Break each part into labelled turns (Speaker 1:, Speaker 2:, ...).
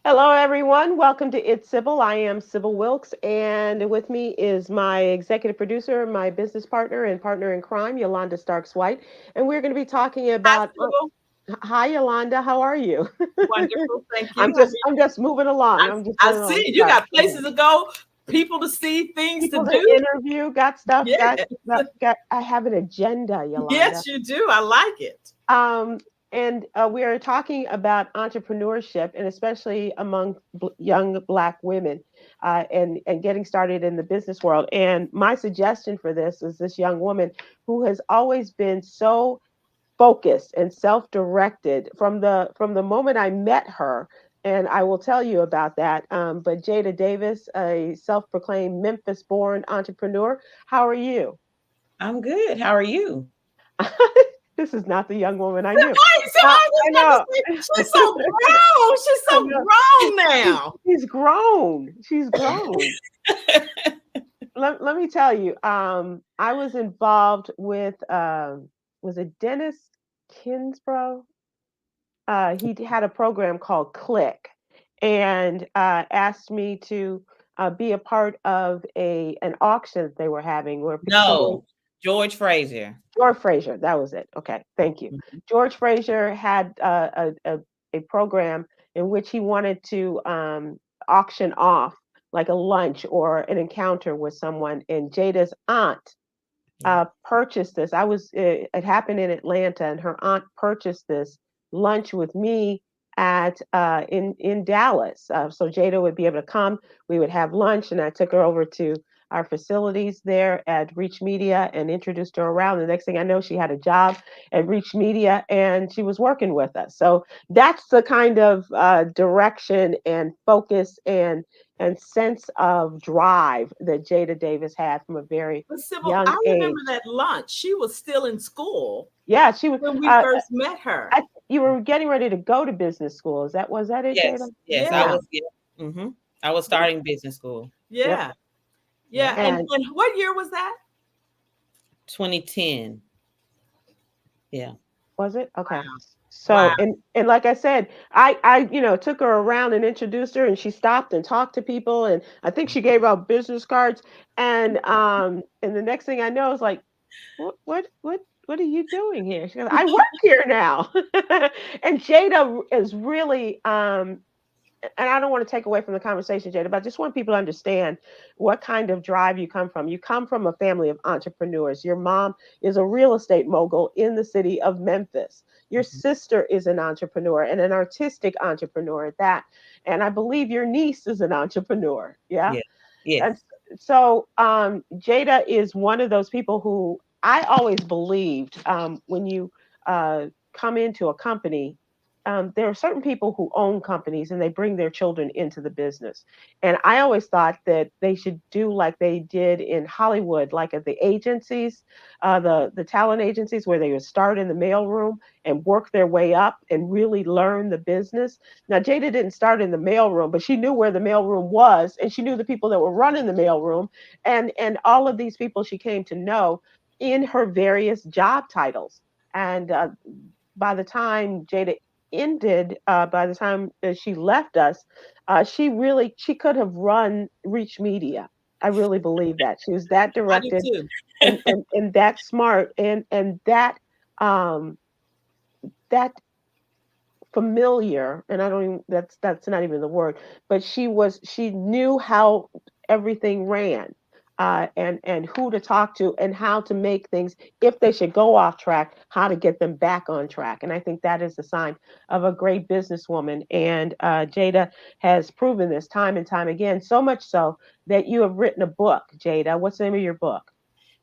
Speaker 1: Hello, everyone. Welcome to It's Sybil. I am Sybil Wilkes, and with me is my executive producer, my business partner, and partner in crime, Yolanda Starks White. And we're going to be talking
Speaker 2: Hi,
Speaker 1: about.
Speaker 2: Sybil.
Speaker 1: Hi, Yolanda. How are you?
Speaker 2: Wonderful. Thank
Speaker 1: I'm
Speaker 2: you. How are
Speaker 1: just,
Speaker 2: you?
Speaker 1: I'm just moving along. I'm just
Speaker 2: I
Speaker 1: moving along.
Speaker 2: see you
Speaker 1: Sorry.
Speaker 2: got places to go, people to see, things to
Speaker 1: People to
Speaker 2: do.
Speaker 1: interview, got stuff, got,
Speaker 2: Yes.
Speaker 1: got. I have an agenda, Yolanda.
Speaker 2: Yes, you do. I like it.
Speaker 1: Um, and we are talking about entrepreneurship, and especially among young Black women, and getting started in the business world. And my suggestion for this is this young woman who has always been so focused and self-directed from the moment I met her. And I will tell you about that. But Jada Davis, a self-proclaimed Memphis-born entrepreneur, how are you?
Speaker 3: I'm good. How are you?
Speaker 1: This is not the young woman I knew.
Speaker 2: Wait, so
Speaker 1: Uh,
Speaker 2: I was
Speaker 1: I
Speaker 2: about to
Speaker 1: know.
Speaker 2: say, she's so grown. She's
Speaker 1: I
Speaker 2: so
Speaker 1: know.
Speaker 2: grown
Speaker 1: She's,
Speaker 2: now.
Speaker 1: she's grown. She's grown. Let me tell you. I was involved with was it Dennis Kinsborough? He had a program called Click, and asked me to be a part of a an auction that they were having where someone.
Speaker 3: No, George Frazier.
Speaker 1: George Frazier, that was it. Okay, thank you.
Speaker 3: Mhm.
Speaker 1: George Frazier had a program in which he wanted to auction off like a lunch or an encounter with someone. And Jada's aunt
Speaker 3: Yeah.
Speaker 1: purchased this. It happened in Atlanta, and her aunt purchased this lunch with me at in Dallas. So Jada would be able to come. We would have lunch, and I took her over to our facilities there at Reach Media and introduced her around. The next thing I know, she had a job at Reach Media, and she was working with us. So that's the kind of direction and focus and sense of drive that Jada Davis had from a very
Speaker 2: But Sybil,
Speaker 1: young
Speaker 2: I remember
Speaker 1: age.
Speaker 2: that lunch. She was still in school
Speaker 1: Yeah, she was.
Speaker 2: when we first met her.
Speaker 1: You were getting ready to go to business school. Is that was that it, Jada?
Speaker 3: Yes, I
Speaker 2: Yeah,
Speaker 1: Yeah.
Speaker 3: was. Yeah. I was
Speaker 1: Yeah.
Speaker 3: starting business school.
Speaker 1: Yep.
Speaker 2: yeah,
Speaker 3: Yeah,
Speaker 2: yeah. And
Speaker 1: And
Speaker 2: and what year was that?
Speaker 3: 2010. Yeah.
Speaker 1: was it okay?
Speaker 2: Wow.
Speaker 1: So
Speaker 2: Wow.
Speaker 1: and like I said, I took her around and introduced her, and she stopped and talked to people, and I think she gave out business cards, and the next thing I know is like, what are you doing here? She goes, I work here now. And Jada is really and I don't want to take away from the conversation, Jada, but I just want people to understand what kind of drive you come from. You come from a family of entrepreneurs. Your mom is a real estate mogul in the city of Memphis. Your
Speaker 3: Mhm.
Speaker 1: sister is an entrepreneur and an artistic entrepreneur at that. And I believe your niece is an entrepreneur. Yeah.
Speaker 3: Yeah. Yes.
Speaker 1: And so Jada is one of those people who I always believed when you come into a company, there are certain people who own companies and they bring their children into the business. And I always thought that they should do like they did in Hollywood, like at the agencies, the talent agencies, where they would start in the mailroom and work their way up and really learn the business. Now, Jada didn't start in the mailroom, but she knew where the mailroom was, and she knew the people that were running the mailroom, and all of these people she came to know in her various job titles. And by the time Jada ended, by the time that she left us, she could have run Reach Media. I really believe that she was that
Speaker 2: I do
Speaker 1: directed
Speaker 2: too.
Speaker 1: and that smart and um, that familiar, and I don't even that's not even the word, but she knew how everything ran, and who to talk to and how to make things, if they should go off track, how to get them back on track. And I think that is the sign of a great businesswoman. And Jada has proven this time and time again, so much so that you have written a book. Jada, what's the name of your book?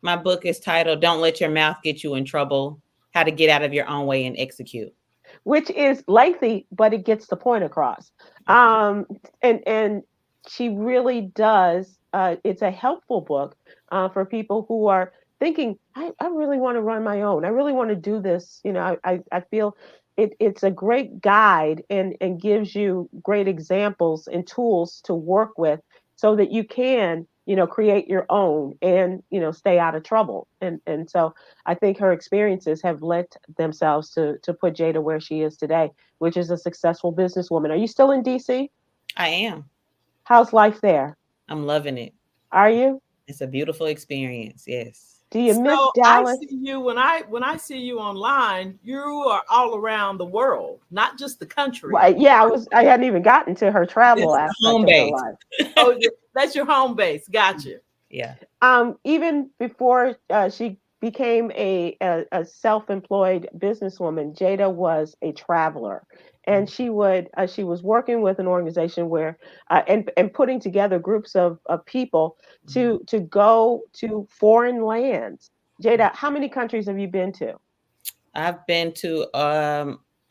Speaker 3: My book is titled "Don't Let Your Mouth Get You in Trouble: How to Get Out of Your Own Way and Execute."
Speaker 1: Which is lengthy, but it gets the point across. Um, and she really does. It's a helpful book for people who are thinking, I really want to run my own. I really want to do this. I feel it's a great guide and gives you great examples and tools to work with so that you can create your own and stay out of trouble. And so I think her experiences have lent themselves to put Jada where she is today, which is a successful businesswoman. Are you still in DC?
Speaker 3: I am.
Speaker 1: How's life there?
Speaker 3: I'm loving it.
Speaker 1: Are you?
Speaker 3: It's a beautiful experience. Yes.
Speaker 1: Do you miss
Speaker 2: So I
Speaker 1: Dallas?
Speaker 2: see you when I see you online, you are all around the world, not just the country.
Speaker 1: Well, yeah, I hadn't even gotten to her travel
Speaker 3: It's
Speaker 1: aspect
Speaker 3: home
Speaker 1: of her
Speaker 3: base.
Speaker 1: life.
Speaker 2: Oh, that's your home base. Gotcha.
Speaker 3: Yeah.
Speaker 1: Even before she became a self-employed businesswoman, Jada was a traveler, and she was working with an organization where and putting together groups of people to go to foreign lands. Jada, how many countries have you been to?
Speaker 3: I've been to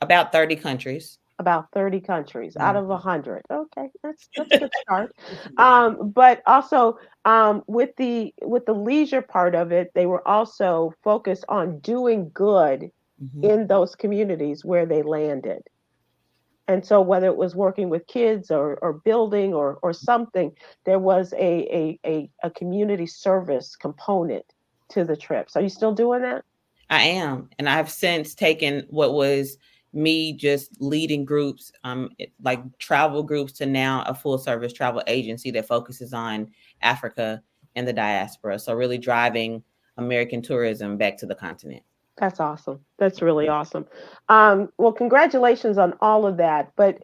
Speaker 3: about 30 countries.
Speaker 1: About 30 countries out
Speaker 3: Mhm.
Speaker 1: of 100. Okay, that's a good start. But also with the leisure part of it, they were also focused on doing good
Speaker 3: Mhm.
Speaker 1: in those communities where they landed. And so whether it was working with kids or building or something, there was a community service component to the trips. Are you still doing that?
Speaker 3: I am. And I've since taken what was me just leading groups, like travel groups, to now a full service travel agency that focuses on Africa and the diaspora. So really driving American tourism back to the continent.
Speaker 1: That's awesome. That's really awesome. Well, congratulations on all of that. But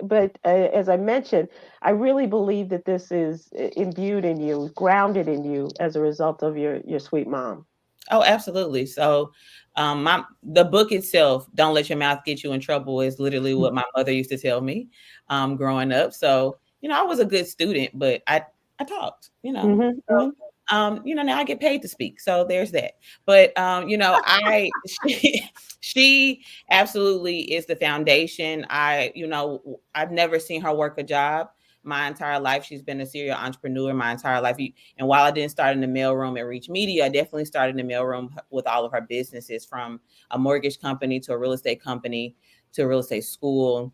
Speaker 1: as I mentioned, I really believe that this is imbued in you, grounded in you as a result of your sweet mom.
Speaker 3: Oh, absolutely. So, the book itself, "Don't Let Your Mouth Get You in Trouble," is literally what my mother used to tell me, growing up. So, I was a good student, but I talked.
Speaker 1: Hmm. Hmm.
Speaker 3: Now I get paid to speak, so there's that. But I she absolutely is the foundation. I've never seen her work a job my entire life. She's been a serial entrepreneur my entire life. And while I didn't start in the mailroom at Reach Media, I definitely started in the mailroom with all of her businesses, from a mortgage company to a real estate company to a real estate school,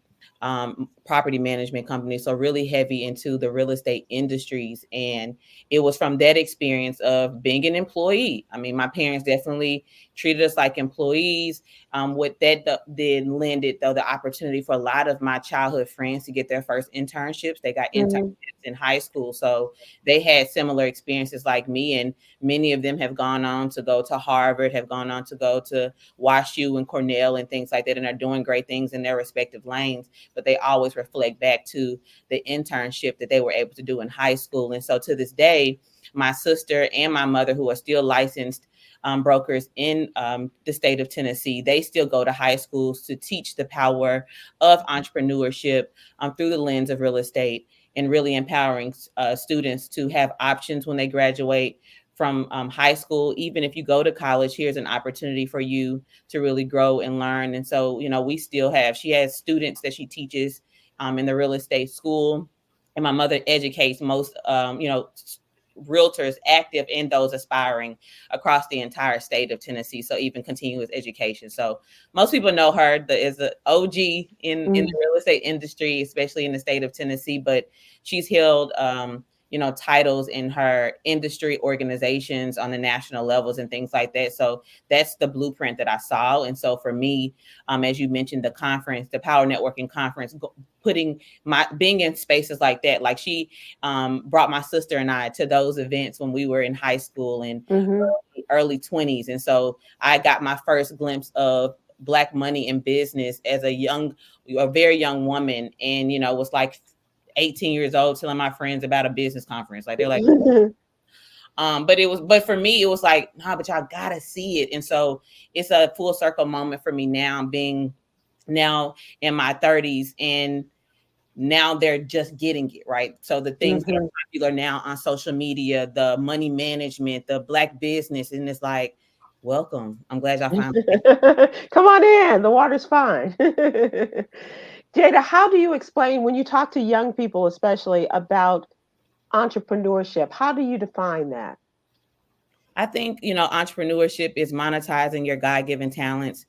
Speaker 3: property management company. So really heavy into the real estate industries. And it was from that experience of being an employee. I mean, my parents definitely treated us like employees. What that did lended, though, the opportunity for a lot of my childhood friends to get their first internships. They got internships
Speaker 1: Hmm.
Speaker 3: in high school. So they had similar experiences like me. And many of them have gone on to go to Harvard, have gone on to go to WashU and Cornell and things like that, and are doing great things in their respective lanes. But they always reflect back to the internship that they were able to do in high school. And so to this day, my sister and my mother, who are still licensed brokers in the state of Tennessee, they still go to high schools to teach the power of entrepreneurship through the lens of real estate, and really empowering students to have options when they graduate from high school. Even if you go to college, here's an opportunity for you to really grow and learn. And so, she has students that she teaches in the real estate school. And my mother educates most, realtors active and those aspiring across the entire state of Tennessee. So even continuous education. So most people know her as an OG in the real estate industry, especially in the state of Tennessee. But she's held titles in her industry organizations on the national levels and things like that. So that's the blueprint that I saw. And so for me, as you mentioned, the conference, the Power Networking Conference, being in spaces like that, like she brought my sister and I to those events when we were in high school and early 20s. And so I got my first glimpse of Black money in business as a very young woman, and was like 18 years old telling my friends about a business conference. Like, they're like, but for me, it was like, nah, but y'all gotta see it. And so it's a full circle moment for me now, being now in my 30s, and now they're just getting it right. So the things that are popular now on social media, the money management, the Black business, and it's like, welcome. I'm glad y'all found
Speaker 1: it. Come on in. The water's fine. Jada, how do you explain when you talk to young people, especially about entrepreneurship? How do you define that?
Speaker 3: I think, entrepreneurship is monetizing your God-given talents,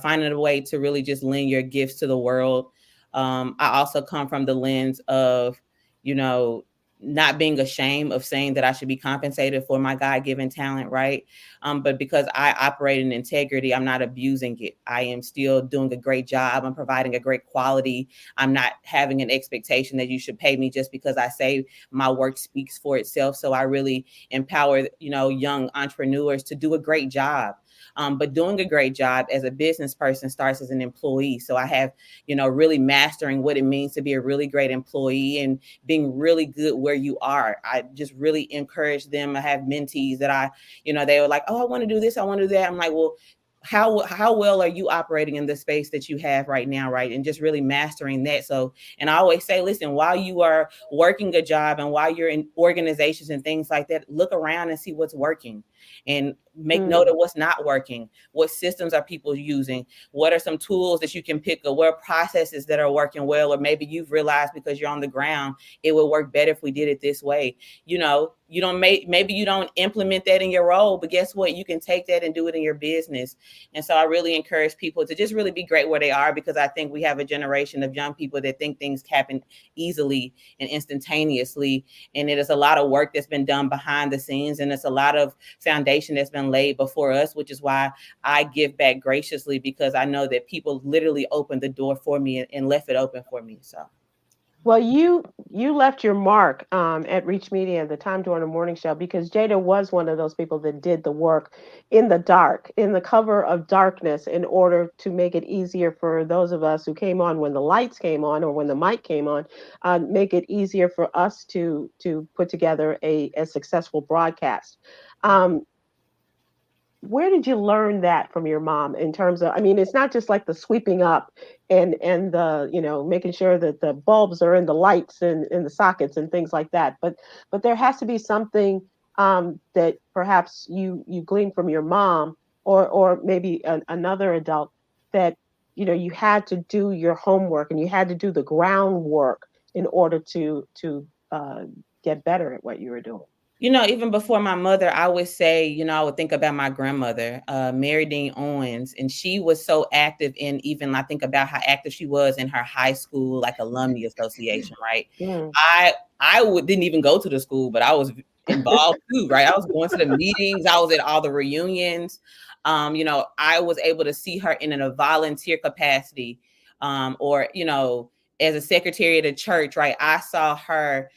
Speaker 3: finding a way to really just lend your gifts to the world. I also come from the lens of, not being ashamed of saying that I should be compensated for my God-given talent, right? But because I operate in integrity, I'm not abusing it. I am still doing a great job. I'm providing a great quality. I'm not having an expectation that you should pay me just because I say my work speaks for itself. So I really empower, young entrepreneurs to do a great job. But doing a great job as a business person starts as an employee. So I have, really mastering what it means to be a really great employee and being really good where you are. I just really encourage them. I have mentees that they were like, oh, I want to do this, I want to do that. I'm like, well, how well are you operating in the space that you have right now, right? And just really mastering that. So, and I always say, listen, while you are working a job and while you're in organizations and things like that, look around and see what's working and make note of what's not working. What systems are people using? What are some tools that you can pick up? What are processes that are working well? Or maybe you've realized because you're on the ground, it would work better if we did it this way. Maybe you don't implement that in your role, but guess what? You can take that and do it in your business. And so I really encourage people to just really be great where they are, because I think we have a generation of young people that think things happen easily and instantaneously. And it is a lot of work that's been done behind the scenes. And it's a lot of foundation that's been laid before us, which is why I give back graciously, because I know that people literally opened the door for me and left it open for me. So.
Speaker 1: Well, you left your mark at Reach Media at the time during the morning show, because Jada was one of those people that did the work in the dark, in the cover of darkness, in order to make it easier for those of us who came on when the lights came on or when the mic came on, make it easier for us to put together a successful broadcast. Where did you learn that from your mom in terms of, I mean, it's not just like the sweeping up and the, making sure that the bulbs are in the lights and in the sockets and things like that. But there has to be something that perhaps you gleaned from your mom or maybe another adult that, you had to do your homework and you had to do the groundwork in order to get better at what you were doing.
Speaker 3: Even before my mother, I would say, I would think about my grandmother, Mary Dean Owens, and she was so active in, even I think about how active she was in her high school, like alumni association, right?
Speaker 1: Mm.
Speaker 3: I didn't even go to the school, but I was involved too, right? I was going to the meetings, I was at all the reunions. I was able to see her in a volunteer capacity, or, as a secretary at a church, right? I saw her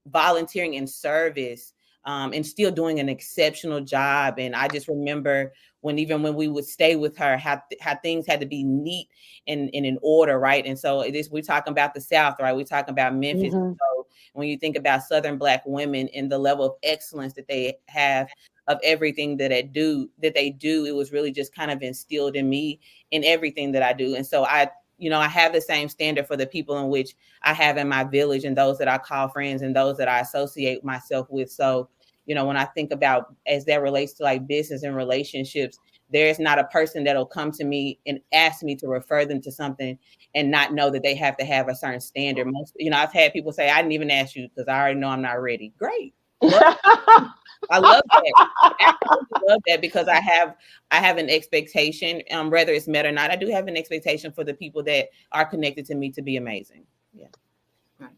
Speaker 3: volunteering in service, and still doing an exceptional job. And I just remember when we would stay with her, how things had to be neat and in order, right? And so we're talking about the South, right? We're talking about Memphis.
Speaker 1: Mm-hmm.
Speaker 3: So when you think about Southern Black women and the level of excellence that they have of everything that they do, it was really just kind of instilled in me in everything that I do. And so I have the same standard for the people in which I have in my village and those that I call friends and those that I associate myself with. So, when I think about as that relates to like business and relationships, there's not a person that'll come to me and ask me to refer them to something and not know that they have to have a certain standard. I've had people say, I didn't even ask you because I already know I'm not ready. Great. I love that. I absolutely love that, because I have an expectation, whether it's met or not. I do have an expectation for the people that are connected to me to be amazing. Yeah.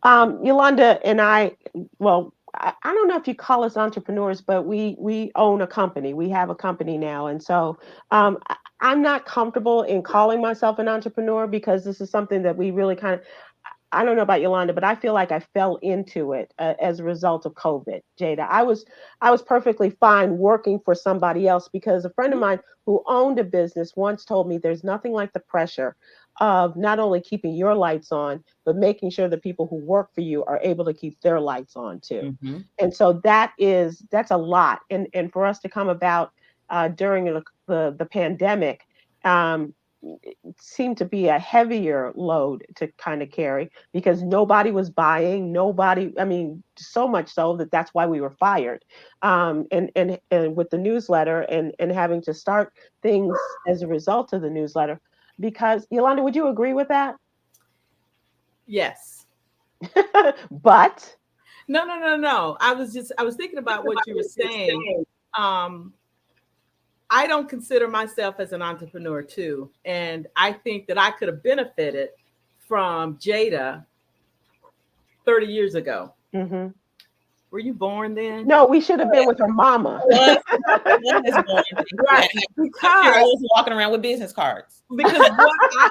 Speaker 1: Yolanda and I don't know if you call us entrepreneurs, but we own a company. We have a company now. And so I'm not comfortable in calling myself an entrepreneur, because this is something that we really kind of, I don't know about Yolanda, but I feel like I fell into it as a result of COVID. Jada, I was perfectly fine working for somebody else, because a friend of mine who owned a business once told me there's nothing like the pressure of not only keeping your lights on, but making sure the people who work for you are able to keep their lights on too.
Speaker 3: Mm-hmm.
Speaker 1: And so that's a lot. And for us to come about during the pandemic, it seemed to be a heavier load to kind of carry, because nobody was buying, so much so that's why we were fired. And with the newsletter and having to start things as a result of the newsletter, because Yolanda, would you agree with that?
Speaker 2: Yes.
Speaker 1: But
Speaker 2: no. I was thinking about what you were saying. I don't consider myself as an entrepreneur too. And I think that I could have benefited from Jada 30 years ago.
Speaker 1: Mm-hmm.
Speaker 2: Were you born then?
Speaker 1: No, we should have been with her mama.
Speaker 3: One is born.
Speaker 2: Right.
Speaker 3: I was walking around with business cards.
Speaker 2: Because what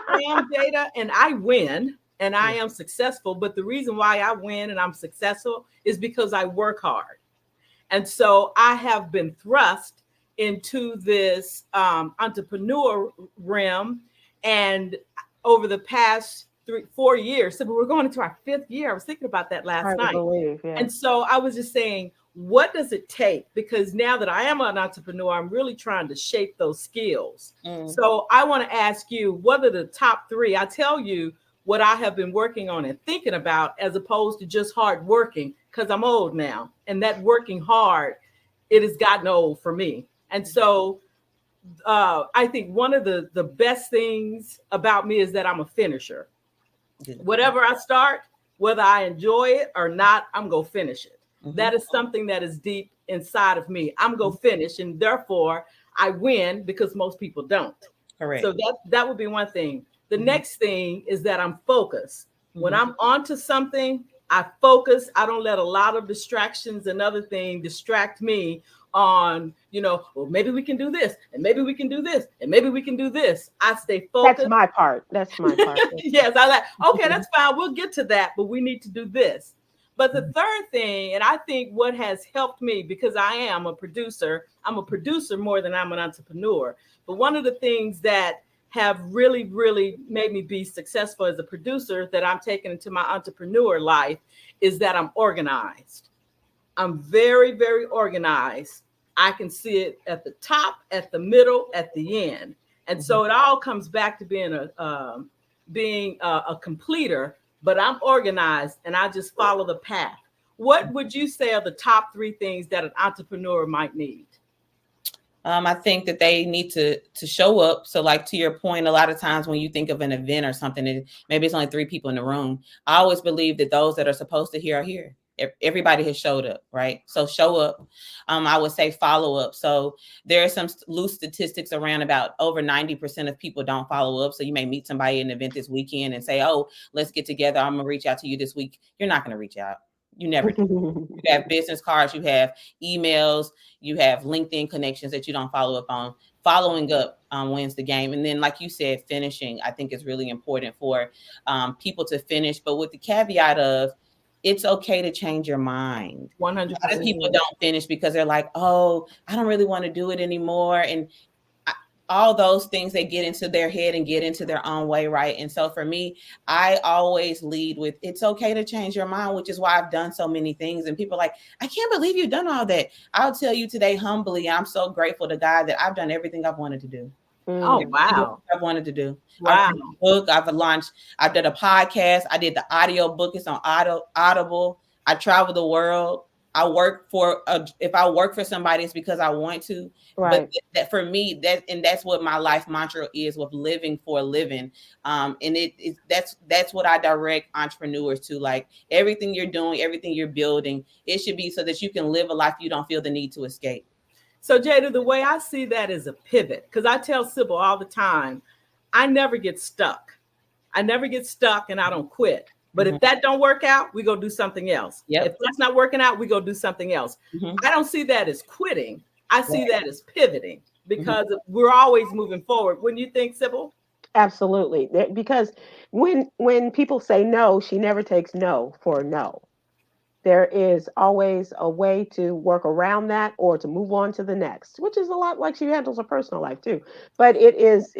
Speaker 2: I am, Jada, and I win and I am successful. But the reason why I win and I'm successful is because I work hard. And so I have been thrust into this entrepreneur realm. And over the past 3-4 years, so we're going into our 5th year. I was thinking about that last night. And so I was just saying, what does it take? Because now that I am an entrepreneur, I'm really trying to shape those skills. So I want to ask you, what are the top 3? I tell you what I have been working on and thinking about, as opposed to just hard working, because I'm old now. And that working hard, it has gotten old for me. And so I think one of the best things about me is that I'm a finisher. Whatever I start, whether I enjoy it or not, I'm going to finish it. That is something that is deep inside of me. I'm going to finish, and therefore I win, because most people don't.
Speaker 3: Correct.
Speaker 2: So that would be one thing. The next thing is that I'm focused. When I'm onto something, I focus. I don't let a lot of distractions and other things distract me on, well, maybe we can do this, and maybe we can do this, and maybe we can do this. I stay focused.
Speaker 1: That's my part.
Speaker 2: Yes, I like, okay, that's fine. We'll get to that, but we need to do this. But the third thing, and I think what has helped me, because I am a producer, I'm a producer more than I'm an entrepreneur. But one of the things that have really, really made me be successful as a producer that I'm taking into my entrepreneur life is that I'm organized. I'm very, very organized. I can see it at the top, at the middle, at the end. And so it all comes back to being a completer, but I'm organized and I just follow the path. What would you say are the top 3 things that an entrepreneur might need?
Speaker 3: I think that they need to show up. So like, to your point, a lot of times when you think of an event or something, maybe it's only 3 people in the room. I always believe that those that are supposed to hear are here. Everybody has showed up, right? So show up. I would say follow up. So there are some loose statistics around about over 90% of people don't follow up. So you may meet somebody at an event this weekend and say, oh, let's get together. I'm going to reach out to you this week. You're not going to reach out. You never do. You have business cards, you have emails, you have LinkedIn connections that you don't follow up on. Following up wins the game. And then, like you said, finishing, I think is really important for people to finish, but with the caveat of, it's okay to change your mind.
Speaker 2: 100%.
Speaker 3: A lot of people don't finish because they're like, oh, I don't really want to do it anymore. And all those things, they get into their head and get into their own way, right? And so for me, I always lead with, it's okay to change your mind, which is why I've done so many things. And people are like, I can't believe you've done all that. I'll tell you today, humbly, I'm so grateful to God that I've done everything I've wanted to do.
Speaker 2: Oh, wow.
Speaker 3: I've wanted to do.
Speaker 2: Wow.
Speaker 3: I've written a book, I've done a podcast. I did the audio book. It's on Audible. I travel the world. I work for, if I work for somebody, it's because I want to.
Speaker 1: Right.
Speaker 3: But that for me, that's what my life mantra is, with living for a living. And that's what I direct entrepreneurs to. Like, everything you're doing, everything you're building, it should be so that you can live a life you don't feel the need to escape.
Speaker 2: So Jada, the way I see that is a pivot, because I tell Sybil all the time, I never get stuck. I never get stuck and I don't quit. But if that don't work out, we go do something else.
Speaker 3: Yep.
Speaker 2: If that's not working out, we go do something else. I don't see that as quitting. I see that as pivoting, because we're always moving forward. Wouldn't you think, Sybil?
Speaker 1: Absolutely. Because when people say no, she never takes no for no. There is always a way to work around that or to move on to the next, which is a lot like she handles her personal life too. But it's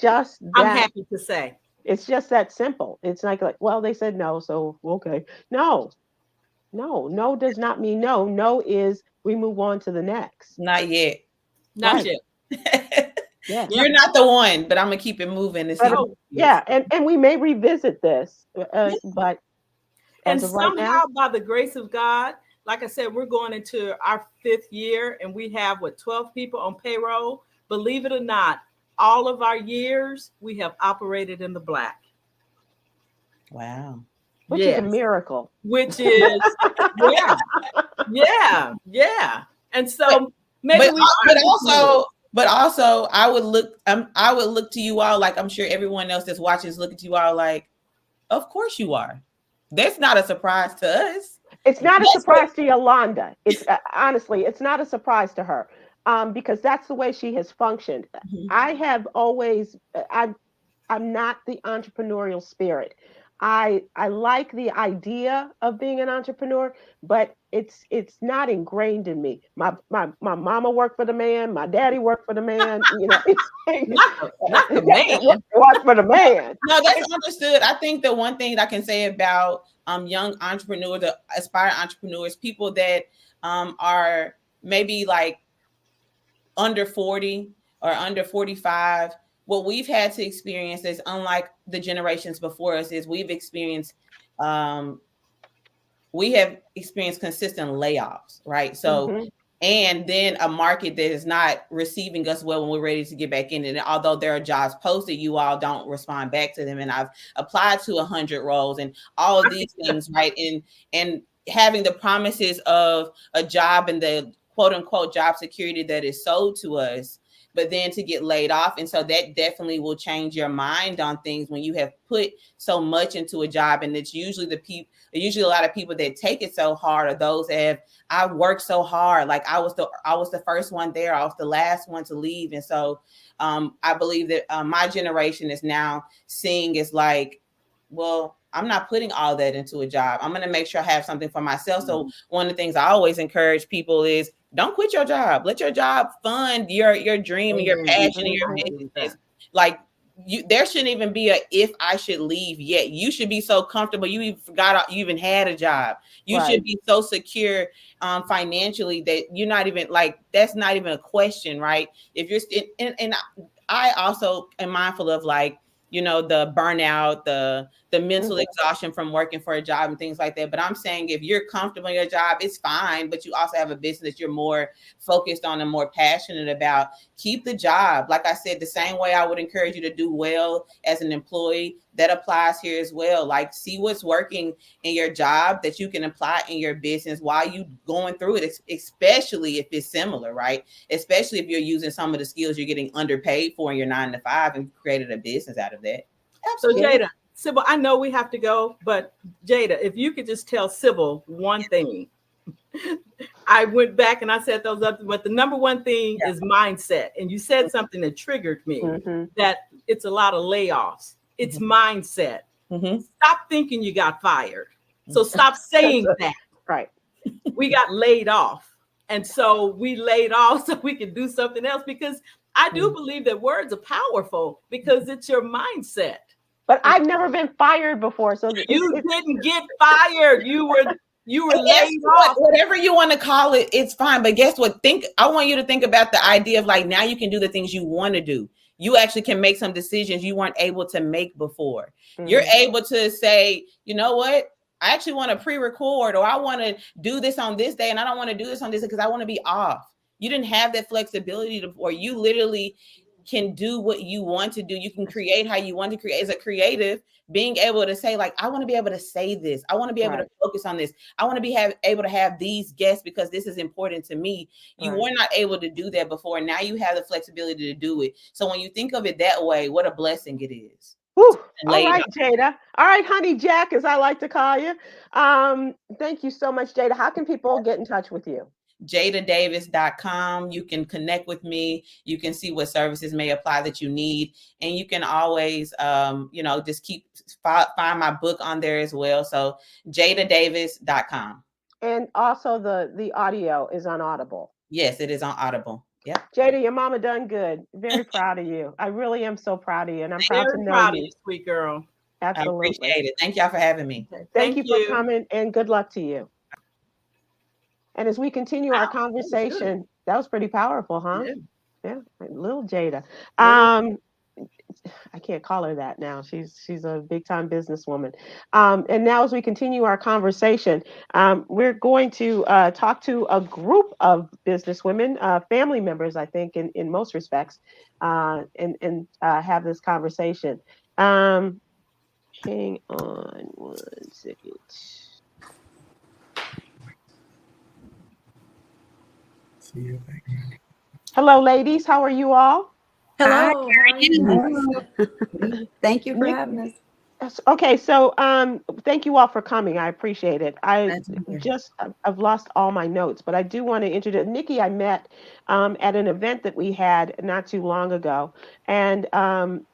Speaker 1: just that,
Speaker 2: I'm happy to say.
Speaker 1: It's just that simple. It's like, well, they said no, so okay. No does not mean no. No is we move on to the next.
Speaker 3: Not yet.
Speaker 2: Not yet.
Speaker 1: Yeah.
Speaker 3: You're not the one, but I'm gonna keep it moving.
Speaker 1: And we may revisit this, but
Speaker 2: and
Speaker 1: as of
Speaker 2: somehow,
Speaker 1: right now,
Speaker 2: by the grace of God, like I said, we're going into our 5th year, and we have 12 people on payroll. Believe it or not, all of our years we have operated in the black.
Speaker 3: Wow.
Speaker 1: which is a miracle.
Speaker 2: Which is yeah. And so maybe
Speaker 3: but also I would look to you all, like I'm sure everyone else that's watching is looking to you all like, of course you are. That's not a surprise to us.
Speaker 1: It's not a surprise to Yolanda. It's honestly, it's not a surprise to her, because that's the way she has functioned. I have always, I'm not the entrepreneurial spirit. I like the idea of being an entrepreneur, but it's not ingrained in me. My mama worked for the man, my daddy worked for the man. You know,
Speaker 2: not the man.
Speaker 1: Worked for the man.
Speaker 3: No, that's understood. I think the one thing that I can say about young entrepreneurs, the aspiring entrepreneurs, people that are maybe like under 40 or under 45, what we've had to experience is, unlike the generations before us, is we have experienced consistent layoffs, right? So and then a market that is not receiving us well when we're ready to get back in. And although there are jobs posted, you all don't respond back to them. And I've applied to 100 roles and all of these things, right? And having the promises of a job and the quote unquote job security that is sold to us, but then to get laid off. And so that definitely will change your mind on things when you have put so much into a job. And it's usually usually a lot of people that take it so hard are those that have, I worked so hard. Like I was the first one there. I was the last one to leave. And so I believe that my generation is now seeing is like, well, I'm not putting all that into a job. I'm going to make sure I have something for myself. So one of the things I always encourage people is don't quit your job. Let your job fund your dream and your passion and your business. Like there shouldn't even be a if I should leave yet. You should be so comfortable. You even forgot you even had a job. You should be so secure financially that you're not even like, that's not even a question, right? If you're and I also am mindful of like, you know, the burnout, the mental exhaustion from working for a job and things like that. But I'm saying if you're comfortable in your job, it's fine. But you also have a business that you're more focused on and more passionate about. Keep the job. Like I said, the same way I would encourage you to do well as an employee, that applies here as well. Like see what's working in your job that you can apply in your business while you going through it, especially if it's similar, right? Especially if you're using some of the skills you're getting underpaid for in your 9-to-5 and created a business out of that.
Speaker 2: Absolutely. So Jada, Sybil, I know we have to go, but Jada, if you could just tell Sybil one thing. I went back and I said those up, but the number one thing is mindset. And you said something that triggered me, that it's a lot of layoffs. It's mindset. Stop thinking you got fired. So stop saying that.
Speaker 1: Right.
Speaker 2: We got laid off. And so we laid off so we could do something else, because I do believe that words are powerful because it's your mindset.
Speaker 1: But I've never been fired before. So
Speaker 2: you didn't get fired. You were laid off.
Speaker 3: Whatever you want to call it, it's fine. But guess what? I want you to think about the idea of like, now you can do the things you want to do. You actually can make some decisions you weren't able to make before. You're able to say, you know what? I actually want to pre-record, or I want to do this on this day, and I don't want to do this on this because I want to be off. You didn't have that flexibility before. You literally can do what you want to do. You can create how you want to create. As a creative, being able to say like, I want to be able to say this. I want to be able to focus on this. I want to be able to have these guests because this is important to me. You were not able to do that before. Now you have the flexibility to do it. So when you think of it that way, what a blessing it is.
Speaker 1: All right, Jada. All right, honey Jack, as I like to call you. Thank you so much, Jada. How can people get in touch with you?
Speaker 3: JadaDavis.com. You can connect with me. You can see what services may apply that you need. And you can always, just find my book on there as well. So JadaDavis.com.
Speaker 1: And also the audio is on Audible.
Speaker 3: Yes, it is on Audible. Yeah.
Speaker 1: Jada, your mama done good. Very proud of you. I really am so proud of you. And I'm proud to know you.
Speaker 2: Sweet girl.
Speaker 1: Absolutely.
Speaker 3: I appreciate it. Thank y'all for having me.
Speaker 1: Thank you for coming, and good luck to you. And as we continue our conversation, that was pretty powerful, huh? Yeah. Little Jada. I can't call her that now. She's a big time businesswoman. And now as we continue our conversation, we're going to talk to a group of businesswomen, family members, I think, in most respects, and have this conversation. Hang on one second. Hello, ladies. How are you all?
Speaker 4: Hello. Thank you for having us.
Speaker 1: Okay, so thank you all for coming. I appreciate it.
Speaker 4: That's
Speaker 1: I've lost all my notes, but I do want to introduce Nikki. I met at an event that we had not too long ago, and and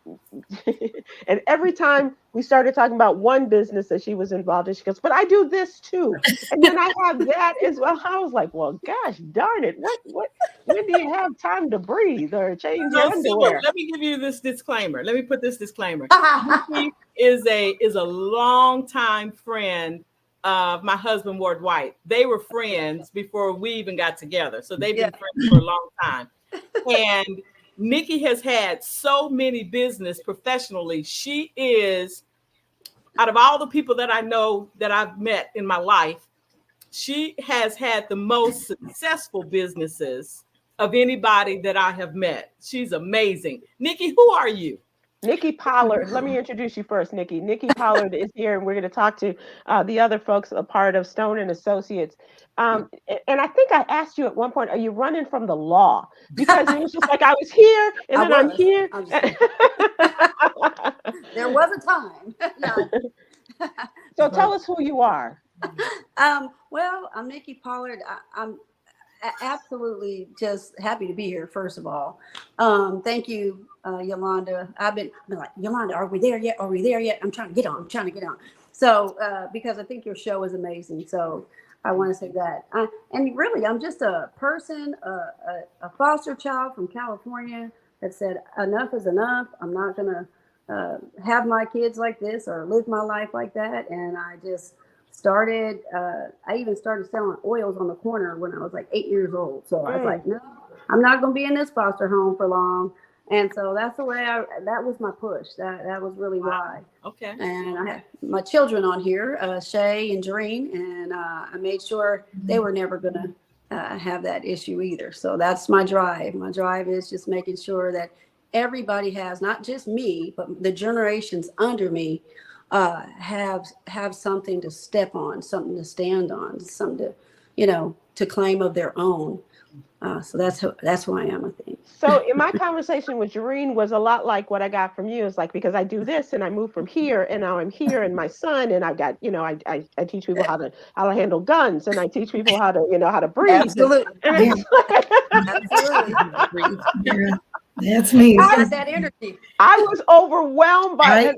Speaker 1: every time we started talking about one business that she was involved in, she goes, "But I do this too, and then I have that as well." I was like, "Well, gosh darn it! What? When do you have time to breathe or change your
Speaker 2: So, Sybil,
Speaker 1: underwear?"
Speaker 2: let me give you this disclaimer. Let me put this disclaimer. Nikki is a longtime friend of my husband, Ward White. They were friends before we even got together. So they've been friends for a long time. And Nikki has had so many business professionally. She is, out of all the people that I know that I've met in my life, she has had the most successful businesses of anybody that I have met. She's amazing. Nikki, who are you?
Speaker 1: Nikki Pollard. Let me introduce you first, Nikki. Nikki Pollard is here, and we're going to talk to the other folks, a part of Stone and Associates. And I think I asked you at one point, are you running from the law? Because it was just like I was here, and then I'm here.
Speaker 5: There was a time. No.
Speaker 1: So tell us who you are.
Speaker 5: Well, I'm Nikki Pollard. I'm absolutely just happy to be here, first of all. Thank you, Yolanda. I've been like, Yolanda, are we there yet? Are we there yet? I'm trying to get on. So, because I think your show is amazing. So I want to say that. And really, I'm just a person, a foster child from California that said, enough is enough. I'm not going to have my kids like this or live my life like that. And I just started, I even started selling oils on the corner when I was like 8 years old. So I was like, no, I'm not going to be in this foster home for long. And so that's the way that was my push. That was really why.
Speaker 2: Okay.
Speaker 5: And I had my children on here, Shay and Doreen, and I made sure they were never going to have that issue either. So that's my drive. My drive is just making sure that everybody has, not just me, but the generations under me have something to step on, something to stand on, something to claim of their own. So that's who I am, I think.
Speaker 1: So in my conversation with Jareen was a lot like what I got from you. It's like, because I do this and I move from here and now I'm here and my son, and I've got, I teach people how to handle guns, and I teach people how to breathe.
Speaker 5: Absolutely.
Speaker 4: Yeah, that's me.
Speaker 5: That energy.
Speaker 1: I was overwhelmed by
Speaker 4: Right?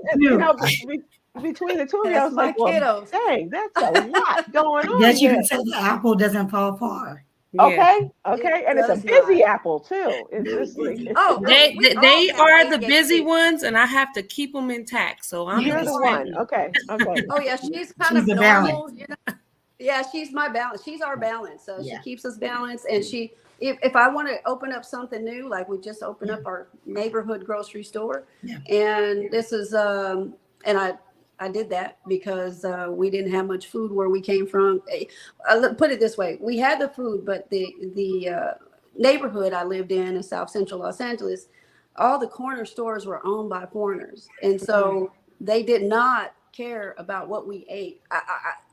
Speaker 1: between the two of you. I was like, well,
Speaker 5: kiddos.
Speaker 1: dang, that's a lot going on.
Speaker 4: Yes, you
Speaker 1: here.
Speaker 4: can say the apple doesn't fall far.
Speaker 1: Okay, and it's a
Speaker 5: does
Speaker 1: busy
Speaker 5: not.
Speaker 1: apple too. It's just like,
Speaker 6: They are the busy ones, and I have to keep them intact. So I'm
Speaker 1: you're the one. Okay.
Speaker 5: Oh yeah, she's kind of normal. Yeah, she's my balance. She's our balance. So she keeps us balanced. And if I want to open up something new, like we just opened up our neighborhood grocery store, and this is and I did that because we didn't have much food where we came from. Put it this way: we had the food, but the neighborhood I lived in South Central Los Angeles, all the corner stores were owned by foreigners, and so they did not care about what we ate.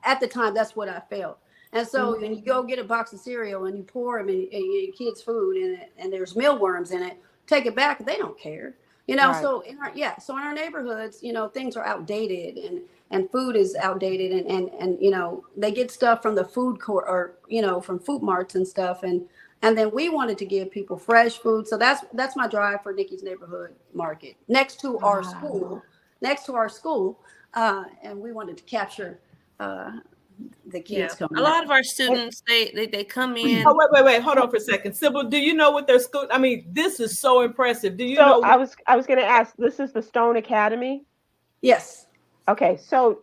Speaker 5: At the time, that's what I felt. And so when you go get a box of cereal and you pour them in your kids' food and there's mealworms in it, take it back. They don't care.
Speaker 1: Right.
Speaker 5: So in our neighborhoods, things are outdated and food is outdated and they get stuff from the food court or, from food marts and stuff. And then we wanted to give people fresh food. So that's my drive for Nikki's Neighborhood Market next to our school, and we wanted to capture the kids coming.
Speaker 6: A lot of our students, they come in.
Speaker 2: Oh, wait, hold on for a second. Sybil, do you know what their school? I mean, this is so impressive. Do you know?
Speaker 1: I was going to ask. This is the Stone Academy.
Speaker 5: Yes.
Speaker 1: Okay, so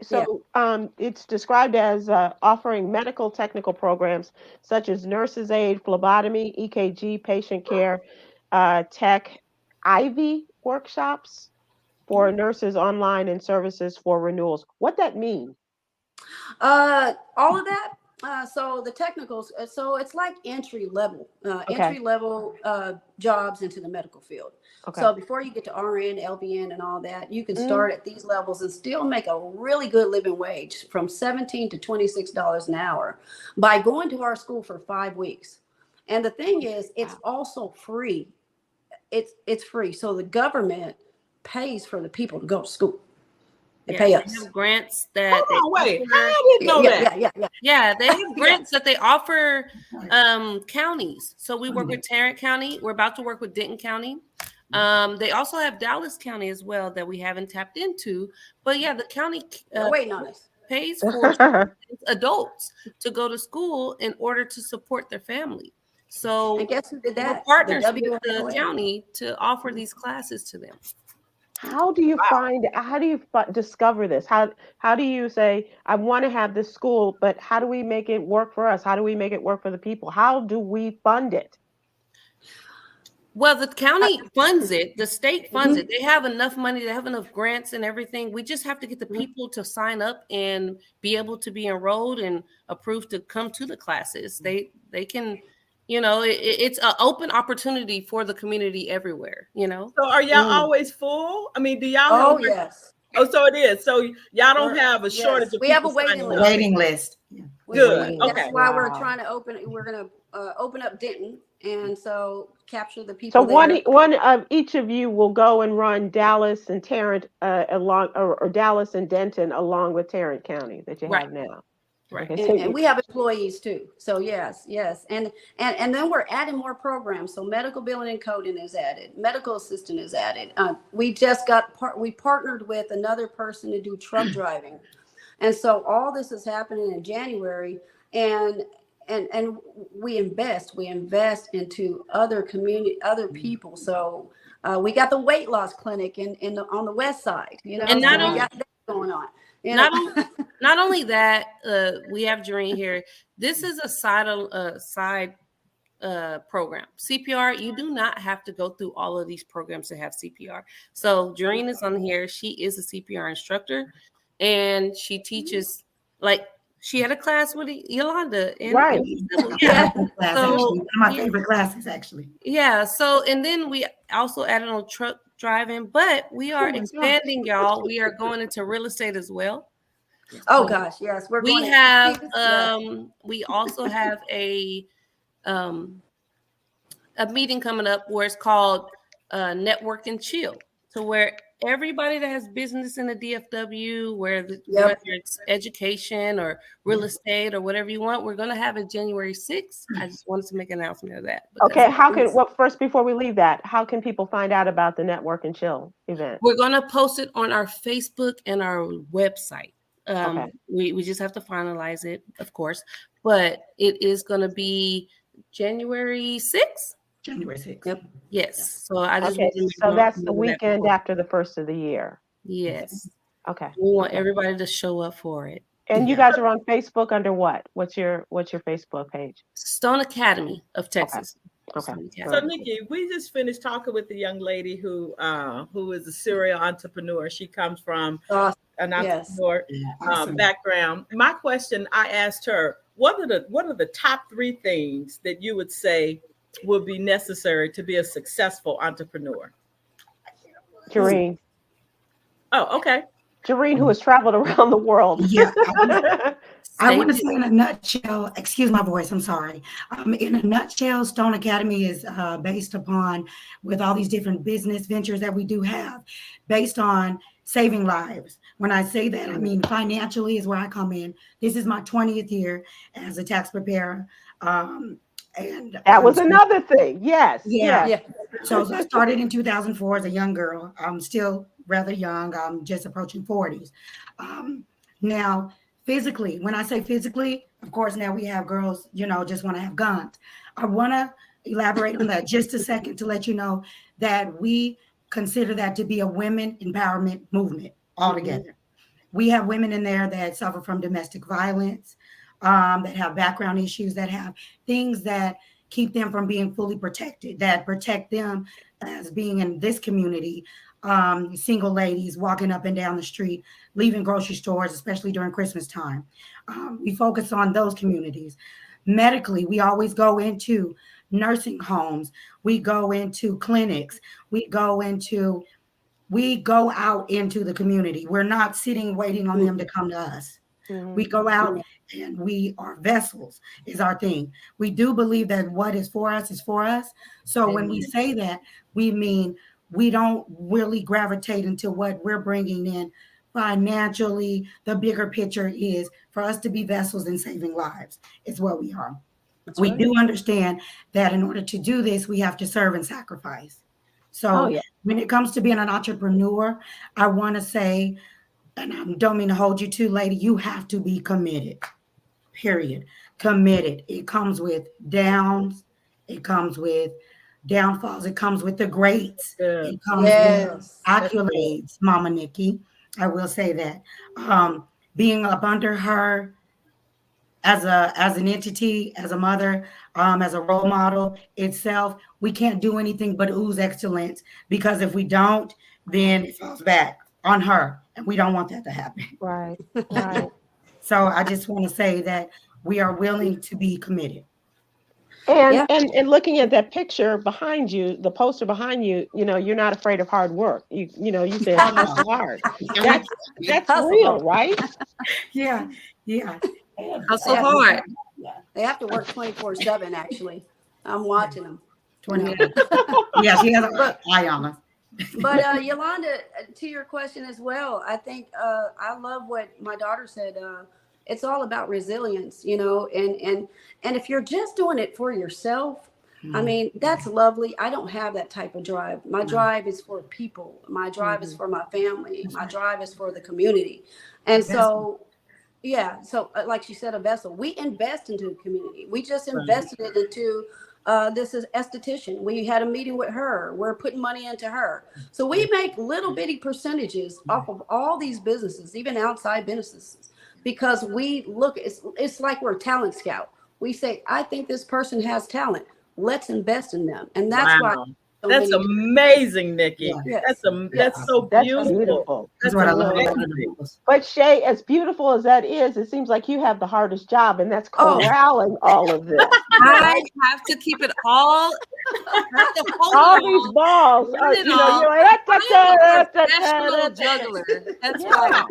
Speaker 1: it's described as offering medical technical programs such as nurse's aid, phlebotomy, EKG, patient care, tech, IV workshops for nurses online, and services for renewals. What that mean?
Speaker 5: All of that. So the technicals, so it's like entry level jobs into the medical field.
Speaker 1: Okay.
Speaker 5: So before you get to RN, LVN, and all that, you can start at these levels and still make a really good living wage from $17 to $26 an hour by going to our school for 5 weeks. And the thing is, it's also free. It's free. So the government pays for the people to go to school. They
Speaker 6: Yeah,
Speaker 5: pay
Speaker 6: they
Speaker 5: us.
Speaker 6: have grants that
Speaker 2: Hold on, wait.
Speaker 6: offer.
Speaker 2: I didn't know that.
Speaker 5: Yeah.
Speaker 6: Yeah, they have grants that they offer counties. So we work
Speaker 4: Okay.
Speaker 6: with Tarrant County. We're about to work with Denton County. They also have Dallas County as well that we haven't tapped into. But yeah, the county
Speaker 5: They're waiting on us.
Speaker 6: pays for adults to go to school in order to support their family. So
Speaker 5: And guess who did
Speaker 6: we're
Speaker 5: that?
Speaker 6: partners
Speaker 5: The
Speaker 6: with the
Speaker 5: WFOA.
Speaker 6: county to offer these classes to them.
Speaker 1: How do you discover this? How do you say, I want to have this school, but how do we make it work for us? How do we make it work for the people? How do we fund it?
Speaker 6: Well, the county funds it, the state funds it. They have enough money, they have enough grants and everything. We just have to get the people to sign up and be able to be enrolled and approved to come to the classes. They can, it's an open opportunity for the community everywhere,
Speaker 2: So are y'all always full? I mean, do y'all have
Speaker 5: Oh, yes.
Speaker 2: Oh, so it is. So y'all don't have a shortage of
Speaker 5: We have a
Speaker 2: people
Speaker 5: waiting
Speaker 2: signing
Speaker 5: list.
Speaker 2: up.
Speaker 4: Waiting list. Yeah.
Speaker 2: Good.
Speaker 5: That's
Speaker 2: Okay.
Speaker 5: why we're
Speaker 1: Wow.
Speaker 5: trying to we're going to open up Denton and so capture the
Speaker 1: So
Speaker 5: people there.
Speaker 1: one of each of you will go and run Dallas and Tarrant along, or Dallas and Denton along with Tarrant County that you
Speaker 6: Right.
Speaker 1: have now.
Speaker 6: Right.
Speaker 1: Okay, so
Speaker 5: And we have employees too. So yes. And then we're adding more programs. So medical billing and coding is added. Medical assistant is added. We just we partnered with another person to do truck driving. And so all this is happening in January, and we invest into other people. So we got the weight loss clinic on the west side,
Speaker 6: And
Speaker 5: so we got that going on.
Speaker 6: Not only that, we have Jareen here. This is a side program. CPR, you do not have to go through all of these programs to have CPR. So Jareen is on here. She is a CPR instructor, and she teaches, like, she had a class with Yolanda.
Speaker 1: Right.
Speaker 4: Yeah. Class,
Speaker 6: So,
Speaker 4: actually. One of my favorite classes, actually.
Speaker 6: Yeah. So, and then we also added on truck driving, but we are expanding, y'all. We are going into real estate as well.
Speaker 5: Oh gosh, yes,
Speaker 6: We have we also have a meeting coming up where it's called Network and Chill, to where everybody that has business in the DFW, whether it's education or real estate or whatever you want, we're going to have it January 6th. I just wanted to make an announcement of that.
Speaker 1: Okay, first, before we leave that, how can people find out about the Network and Chill event?
Speaker 6: We're going to post it on our Facebook and our website.
Speaker 1: Okay.
Speaker 6: We just have to finalize it, of course, but it is going to be January 6th.
Speaker 4: January 6th.
Speaker 5: Yep.
Speaker 6: Yes. So I just
Speaker 1: so that's the weekend after the first of the year.
Speaker 6: Yes.
Speaker 1: Okay.
Speaker 6: We want everybody to show up for it.
Speaker 1: And you guys are on Facebook under what? What's your Facebook page?
Speaker 6: Stone Academy of Texas.
Speaker 1: Okay.
Speaker 2: So Nikki, we just finished talking with the young lady who is a serial entrepreneur. She comes from an entrepreneur background. My question, I asked her, what are the top 3 things that you would say would be necessary to be a successful entrepreneur?
Speaker 1: Jareen.
Speaker 2: Oh, okay.
Speaker 1: Jareen, who has traveled around the world.
Speaker 4: Yeah. I want to say in a nutshell, excuse my voice, I'm sorry. In a nutshell, Stone Academy is based upon, with all these different business ventures that we do have, based on saving lives. When I say that, I mean financially is where I come in. This is my 20th year as a tax preparer. And
Speaker 1: that was another thing. Yes.
Speaker 4: Yeah. So I started in 2004 as a young girl. I'm still rather young. I'm just approaching 40s. Now, physically, when I say physically, of course, now we have girls, just want to have guns. I want to elaborate on that just a second to let you know that we consider that to be a women empowerment movement altogether. We have women in there that suffer from domestic violence, that have background issues, that have things that keep them from being fully protected, that protect them as being in this community, single ladies walking up and down the street, leaving grocery stores, especially during Christmas time. We focus on those communities. Medically, we always go into nursing homes. We go into clinics. We go out into the community. We're not sitting waiting on them to come to us. We go out and we are vessels is our thing. We do believe that what is for us is for us. So when we say that, we mean we don't really gravitate into what we're bringing in financially. The bigger picture is for us to be vessels in saving lives. It's what we are.
Speaker 5: That's
Speaker 4: We
Speaker 5: right.
Speaker 4: do understand that in order to do this, we have to serve and sacrifice. So
Speaker 1: yeah.
Speaker 4: when it comes to being an entrepreneur, I want to say, and I don't mean to hold you too, lady, you have to be committed. Period. Committed. It comes with downs. It comes with downfalls. It comes with the greats.
Speaker 2: Yeah.
Speaker 4: It comes with
Speaker 5: Yes.
Speaker 4: accolades, Mama Nikki. I will say that. Being up under her as an entity, as a mother, as a role model itself, we can't do anything but ooze excellence, because if we don't, then it falls back on her, and we don't want that to happen.
Speaker 1: Right. Right.
Speaker 4: So I just want to say that we are willing to be committed.
Speaker 1: And,
Speaker 5: Yeah.
Speaker 1: and looking at that picture behind you, the poster behind you, you're not afraid of hard work. You said
Speaker 4: Oh, no.
Speaker 1: hustle hard. That's
Speaker 5: Hustle
Speaker 1: real,
Speaker 5: hard.
Speaker 1: right?
Speaker 4: Yeah, yeah.
Speaker 6: Hustle hard.
Speaker 5: They have to work 24/7. Actually, I'm watching them.
Speaker 4: 20. Yeah, she has an eye on us.
Speaker 5: But Yolanda, to your question as well, I think I love what my daughter said. It's all about resilience, and if you're just doing it for yourself, I mean, that's lovely. I don't have that type of drive. My drive is for people. My drive is for my family. My drive is for the community. And so, yeah. So like she said, a vessel, we invest into the community. We just invested it into this is esthetician. We had a meeting with her. We're putting money into her. So we make little bitty percentages off of all these businesses, even outside businesses, because we look, it's like we're a talent scout. We say, I think this person has talent. Let's invest in them. And that's why. So
Speaker 2: That's amazing, Nikki.
Speaker 5: Yes.
Speaker 2: That's so
Speaker 1: That's
Speaker 2: beautiful.
Speaker 1: beautiful.
Speaker 4: That's what I love about
Speaker 2: amazing.
Speaker 4: entrepreneurs.
Speaker 1: But Shay, as beautiful as that is, it seems like you have the hardest job, and that's corralling all of this.
Speaker 6: I have to keep it all. Have to hold
Speaker 1: All
Speaker 6: it
Speaker 1: these
Speaker 6: all.
Speaker 1: balls,
Speaker 6: Hold it all.
Speaker 1: you're like,
Speaker 6: I am a professional juggler. That's why.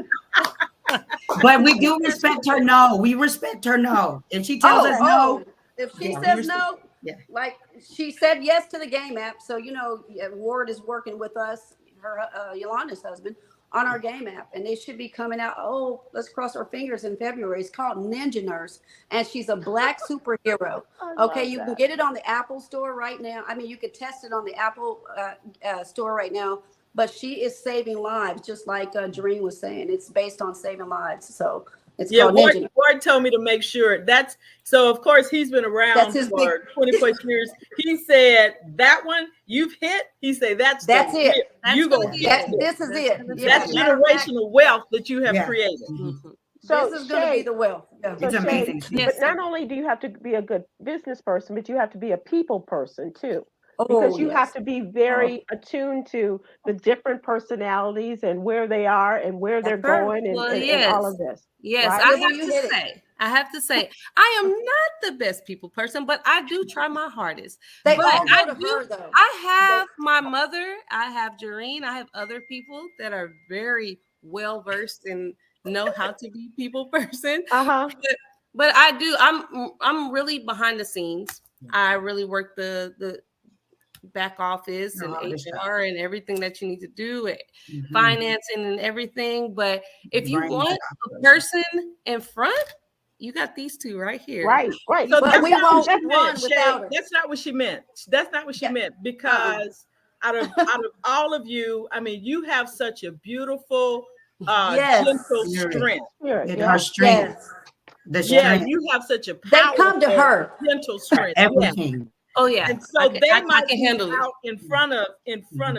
Speaker 4: But we do respect her no. We respect her no. If she tells us no,
Speaker 5: if she
Speaker 4: yeah, we
Speaker 5: says
Speaker 4: respect-
Speaker 5: no,
Speaker 4: yeah.
Speaker 5: like she said yes to the game app. So, Ward is working with us, her Yolanda's husband, on our game app, and they should be coming out. Oh, let's cross our fingers in February. It's called Ninja Nurse, and she's a black superhero. Okay, you can get it on the Apple store right now. I mean, you could test it on the Apple store right now. But she is saving lives, just like Doreen was saying. It's based on saving lives. So it's called Ninja Nurse.
Speaker 2: Ward told me to make sure that's so. Of course, he's been around for 20 plus years. He said that one you've hit. He said that's
Speaker 5: it.
Speaker 2: You go get it.
Speaker 5: This is it.
Speaker 2: That's generational wealth that you have created.
Speaker 1: So
Speaker 5: this is going to be the wealth. Yeah.
Speaker 4: It's amazing.
Speaker 1: But not only do you have to be a good business person, but you have to be a people person too. Because you have to be very attuned to the different personalities and where they are and where they're going and all of this.
Speaker 6: Yes,
Speaker 1: right?
Speaker 6: I have to say, I am not the best people person, but I do try my hardest.
Speaker 5: They
Speaker 6: but
Speaker 5: all go to her, though.
Speaker 6: I have my mother, I have Doreen, I have other people that are very well versed and know how to be people person. But I do. I'm really behind the scenes. I really work the back office and HR and everything that you need to do, financing and everything. But if you want a person in front, you got these two right here.
Speaker 1: Right.
Speaker 2: So
Speaker 5: but we won't run without her.
Speaker 2: That's not what she meant. That's not what she meant, because out of all of you, I mean, you have such a beautiful, gentle strength.
Speaker 4: Her strength. The strength.
Speaker 2: You have such a
Speaker 5: they come to her
Speaker 2: gentle strength.
Speaker 4: Everything.
Speaker 6: Oh yeah,
Speaker 2: and so they might
Speaker 6: can
Speaker 2: be
Speaker 6: handle
Speaker 2: out in front of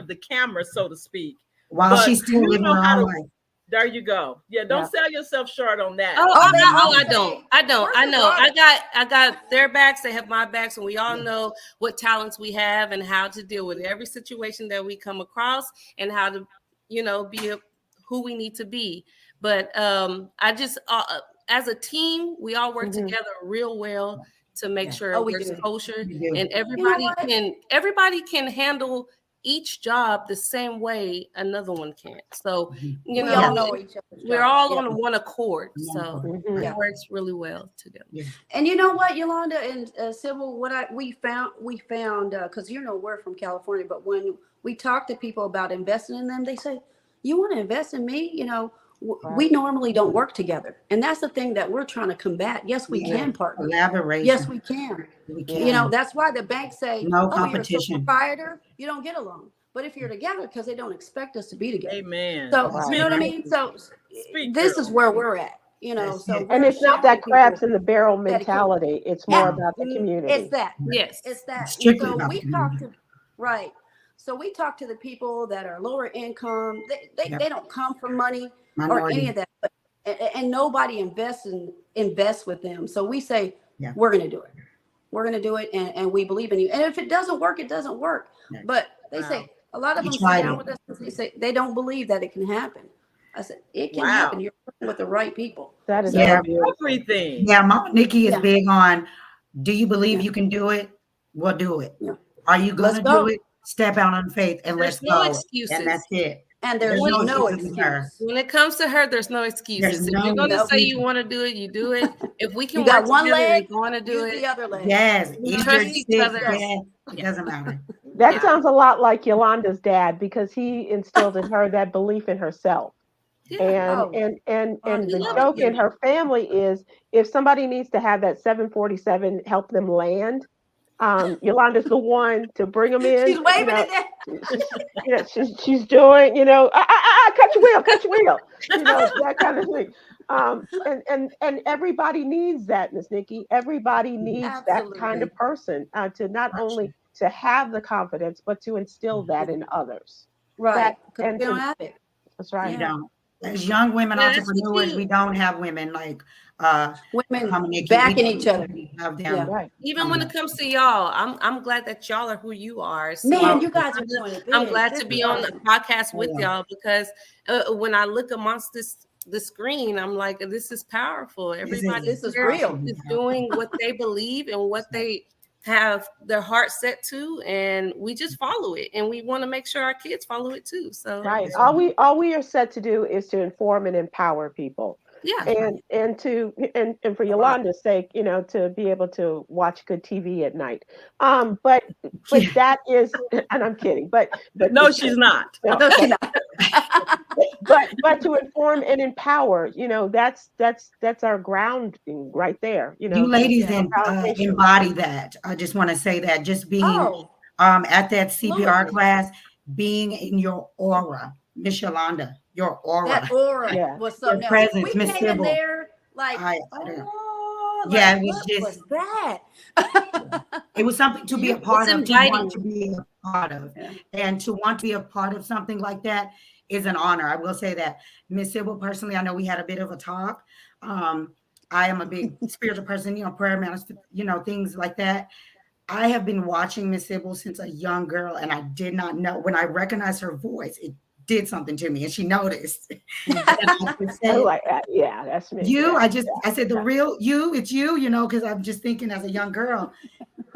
Speaker 2: the camera, so to speak.
Speaker 4: While she's still living her own life.
Speaker 2: There you go. Yeah, don't sell yourself short on that.
Speaker 6: I don't. I know. I got their backs. They have my backs, and we all know what talents we have and how to deal with every situation that we come across and how to, be who we need to be. But I just, as a team, we all work together real well to make sure there's kosher, and everybody can handle each job the same way another one can. So we all know each other. We're all on one accord. So it works really well together.
Speaker 5: And you know what, Yolanda and Sybil, we found because we're from California, but when we talk to people about investing in them, they say, "You want to invest in me? we normally don't work together. And that's the thing that we're trying to combat. Yes, we can partner.
Speaker 4: Collaboration.
Speaker 5: Yes, we can.
Speaker 4: We
Speaker 5: You know, that's why the banks say,
Speaker 4: No
Speaker 5: oh, you're a sole
Speaker 4: competition.
Speaker 5: proprietor, you don't get along. But if you're together, because they don't expect us to be together.
Speaker 2: Amen.
Speaker 5: So,
Speaker 1: Right.
Speaker 5: you know what I mean? So
Speaker 2: Speak,
Speaker 5: this
Speaker 2: girl.
Speaker 5: is where we're at, you know.
Speaker 4: That's
Speaker 5: So
Speaker 4: it.
Speaker 1: And
Speaker 5: we're
Speaker 1: it's not
Speaker 5: showing
Speaker 1: that crabs
Speaker 5: people
Speaker 1: in the barrel
Speaker 5: dedicated.
Speaker 1: mentality. It's more about the community.
Speaker 5: It's that.
Speaker 6: Yes.
Speaker 5: It's that.
Speaker 4: Strictly
Speaker 5: So
Speaker 4: about
Speaker 5: we
Speaker 4: the
Speaker 5: talk
Speaker 4: community.
Speaker 5: to, right. So we talk to the people that are lower income. They don't come from money or any of that. But, and nobody invests with them. So we say, we're going to do it. We're going to do it. And we believe in you. And if it doesn't work, it doesn't work.
Speaker 4: Yeah.
Speaker 5: But they say, a lot of them sit down with us and they say they don't believe that it can happen. I said, it can happen. You're working with the right people.
Speaker 1: That is
Speaker 4: Yeah.
Speaker 1: so beautiful.
Speaker 2: Everything.
Speaker 4: Yeah, Mama Nikki is
Speaker 5: Yeah.
Speaker 4: big on, do you believe
Speaker 5: Yeah.
Speaker 4: you can do it? Well, do it.
Speaker 5: Yeah.
Speaker 4: Are you going
Speaker 5: Let's
Speaker 4: to
Speaker 5: go.
Speaker 4: do it? Step out on faith and
Speaker 6: There's
Speaker 4: let's
Speaker 6: no
Speaker 4: go.
Speaker 6: excuses.
Speaker 4: And that's it.
Speaker 5: And there's
Speaker 4: There's
Speaker 5: no
Speaker 4: no
Speaker 5: excuse.
Speaker 4: excuse with her.
Speaker 6: When it comes to her, there's no excuses.
Speaker 4: There's
Speaker 6: If you're
Speaker 4: no
Speaker 6: going to say you
Speaker 4: excuse.
Speaker 6: want to do it, you do it. If we can
Speaker 5: You got
Speaker 6: work
Speaker 5: one
Speaker 6: together,
Speaker 5: leg,
Speaker 6: we're going to do
Speaker 5: use
Speaker 6: it.
Speaker 5: the other leg.
Speaker 4: Yes.
Speaker 6: We
Speaker 4: Either
Speaker 6: trust each
Speaker 4: sick,
Speaker 6: other.
Speaker 4: dead, it doesn't matter.
Speaker 1: That sounds a lot like Yolanda's dad, because he instilled in her that belief in herself.
Speaker 6: Yeah.
Speaker 1: And
Speaker 5: Oh.
Speaker 1: and
Speaker 6: we
Speaker 1: the
Speaker 6: love
Speaker 1: joke
Speaker 6: it.
Speaker 1: in her family is, if somebody needs to have that 747 help them land, Yolanda's the one to bring them in.
Speaker 5: She's waving
Speaker 1: you know,
Speaker 5: it down.
Speaker 1: she's doing, cut your wheel, that kind of thing. And everybody needs that, Miss Nikki. Everybody needs that kind of person to not only to have the confidence, but to instill that in others.
Speaker 5: Right. Because
Speaker 1: and
Speaker 5: we don't
Speaker 1: to-
Speaker 5: have it.
Speaker 1: That's right.
Speaker 4: We don't. As young women
Speaker 6: Yeah, that's the
Speaker 4: entrepreneurs,
Speaker 6: key.
Speaker 4: we don't have women like
Speaker 5: Women
Speaker 4: Mama Nikki.
Speaker 5: backing
Speaker 4: We
Speaker 5: each other.
Speaker 4: have them.
Speaker 5: Yeah.
Speaker 1: Right.
Speaker 6: Even when it comes to y'all, I'm glad that y'all are who you are. So
Speaker 5: Man, you guys are doing it big.
Speaker 6: I'm glad
Speaker 5: This
Speaker 6: to
Speaker 5: is
Speaker 6: be on the
Speaker 5: awesome.
Speaker 6: podcast with
Speaker 4: Yeah.
Speaker 6: y'all, because when I look amongst the screen, I'm like, this is powerful. Everybody
Speaker 5: This is
Speaker 6: here
Speaker 5: real.
Speaker 6: is doing what they believe and what they have their heart set to, and we just follow it, and we want to make sure our kids follow it too. So
Speaker 1: Right. All we are set to do is to inform and empower people.
Speaker 6: yeah,
Speaker 1: And for Yolanda's sake, to be able to watch good TV at night. But that is, and I'm kidding, but
Speaker 2: No, she's not.
Speaker 1: No,
Speaker 5: No, she's not.
Speaker 1: but to inform and empower, that's our grounding right there.
Speaker 4: You ladies
Speaker 1: foundation.
Speaker 4: embody that. I just want to say that, just being
Speaker 5: Oh,
Speaker 4: at that CPR
Speaker 5: absolutely.
Speaker 4: class, being in your aura, Miss Yolanda, your aura.
Speaker 5: that aura
Speaker 1: Yeah.
Speaker 5: was something
Speaker 4: Your
Speaker 5: else.
Speaker 4: presence,
Speaker 5: We
Speaker 4: Miss
Speaker 5: came in
Speaker 4: Sybil.
Speaker 5: there like,
Speaker 4: I don't know.
Speaker 5: oh,
Speaker 4: Yeah,
Speaker 5: like,
Speaker 4: it was
Speaker 5: what
Speaker 4: just-
Speaker 5: was that?
Speaker 4: It was something to be a part of, to
Speaker 6: inviting.
Speaker 4: want to be a part of.
Speaker 5: Yeah.
Speaker 4: And to want to be a part of something like that is an honor. I will say that. Miss Sybil, personally, I know we had a bit of a talk. I am a big spiritual person, prayer minister, things like that. I have been watching Miss Sybil since a young girl, and I did not know. When I recognized her voice, it did something to me, and she noticed. And I just said,
Speaker 1: Like that. Yeah, that's me.
Speaker 4: you,
Speaker 1: Yeah.
Speaker 4: I said, the real you, it's you, because I'm just thinking as a young girl.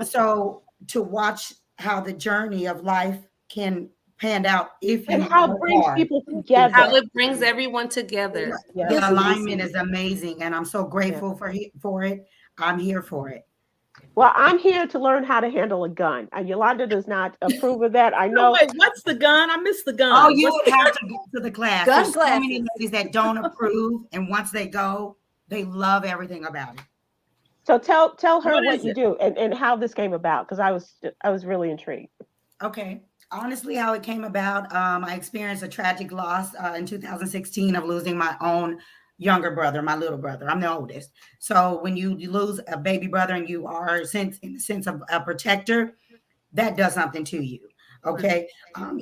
Speaker 4: So to watch how the journey of life can pan out if you
Speaker 1: And how it
Speaker 4: work
Speaker 1: brings
Speaker 4: hard.
Speaker 1: people together.
Speaker 6: how it brings everyone together.
Speaker 1: Yeah.
Speaker 4: The alignment is amazing, and I'm so grateful for it. I'm here for it.
Speaker 1: Well, I'm here to learn how to handle a gun. Yolanda does not approve of that. I
Speaker 2: No,
Speaker 1: know.
Speaker 2: wait, what's the gun? I missed the gun.
Speaker 4: Oh, you
Speaker 2: What's
Speaker 4: would have to go to the class.
Speaker 5: Gun
Speaker 4: There's so many
Speaker 5: classes.
Speaker 4: ladies that don't approve, and once they go, they love everything about it.
Speaker 1: So tell her
Speaker 2: What
Speaker 1: what
Speaker 2: is
Speaker 1: you
Speaker 2: it?
Speaker 1: do and how this came about, because I was really intrigued.
Speaker 4: Okay. Honestly, how it came about, I experienced a tragic loss in 2016 of losing my own younger brother, my little brother. I'm the oldest. So when you lose a baby brother and you are in the sense of a protector, that does something to you. Okay.